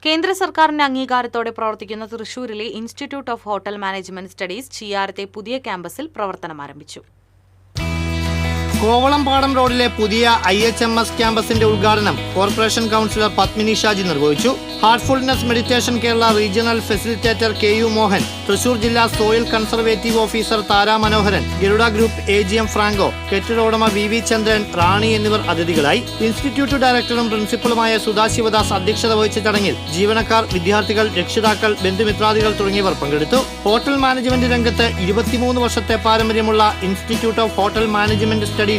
കേന്ദ്ര സർക്കാരിന്റെ അംഗീകാരത്തോടെ പ്രവർത്തിക്കുന്ന തൃശൂരിലെ institute of hotel management studies ചിയ്യാരത്തെ പുതിയ ക്യാമ്പസിൽ പ്രവർത്തനം ആരംഭിച്ചു. കോവളംപാടം റോഡിലെ പുതിയ IHMS ക്യാമ്പസിന്റെ ഉദ്ഘാടനം കോർപ്പറേഷൻ കൗൺസിലർ പത്മിനി ഷാജി നിർവഹിച്ചു. Heartfulness meditation Kerala regional facilitator KU Mohan, Thrissur ജില്ലാ soil conservative officer Tara Manoharan, Garuda group AGM Franco, കെട്ടിട ഉടമ VV ചന്ദ്രൻ, റാണി എന്നിവർ അതിഥികളായി. ഇൻസ്റ്റിറ്റ്യൂട്ട് ഡയറക്ടറും പ്രിൻസിപ്പലുമായ സുധാ ശിവദാസ് അധ്യക്ഷത വഹിച്ച ചടങ്ങിൽ ജീവനക്കാർ, വിദ്യാർത്ഥികൾ, രക്ഷിതാക്കൾ, ബന്ധുമിത്രാദികൾ തുടങ്ങിയവർ പങ്കെടുത്തു. ഹോട്ടൽ മാനേജ്മെന്റ് രംഗത്ത് 23 വർഷത്തെ പാരമ്പര്യമുള്ള institute of hotel management studies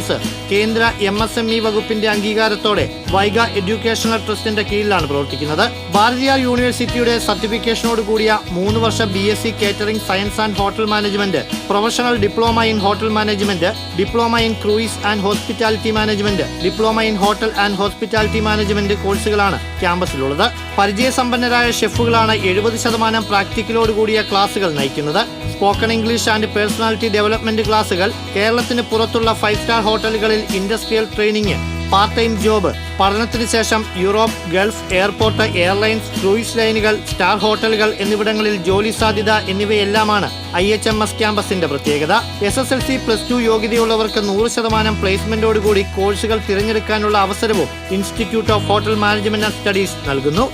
കേന്ദ്ര MSME വകുപ്പിന്റെ അംഗീകാരത്തോടെ വൈഗ എഡ്യൂക്കേഷണൽ ട്രസ്റ്റിന്റെ കീഴിലാണ് പ്രവർത്തിക്കുന്നത്. ഭാരതീയർ യൂണിവേഴ്സിറ്റിയുടെ സർട്ടിഫിക്കേഷനോട് കൂടിയ 3 വർഷ BSc catering science and hotel management, professional diploma in hotel management, diploma in cruise and hospitality management, diploma in hotel and hospitality management കോഴ്സുകളാണ് ക്യാമ്പസിലുള്ളത്. പരിചയസമ്പന്നരായ ഷെഫുകളാണ് 70% പ്രാക്ടിക്കലോട് കൂടിയ ക്ലാസുകൾ നയിക്കുന്നത്. Spoken English and personality development ക്ലാസുകൾ, കേരളത്തിന് പുറത്തുള്ള 5-സ്റ്റാർ ഹോട്ടലുകളിൽ industrial training, part time job, പഠനത്തിന് ശേഷം Europe, Gulf, airport, airlines, cruise ലൈനുകൾ, സ്റ്റാർ ഹോട്ടലുകൾ എന്നിവിടങ്ങളിൽ ജോലി സാധ്യത എന്നിവയെല്ലാമാണ് IHMS ക്യാമ്പസിന്റെ പ്രത്യേകത. SSLC+2 യോഗ്യതയുള്ളവർക്ക് 100% പ്ലേസ്മെന്റോടുകൂടി കോഴ്സുകൾ തിരഞ്ഞെടുക്കാനുള്ള അവസരവും institute of hotel management and studies നൽകുന്നു.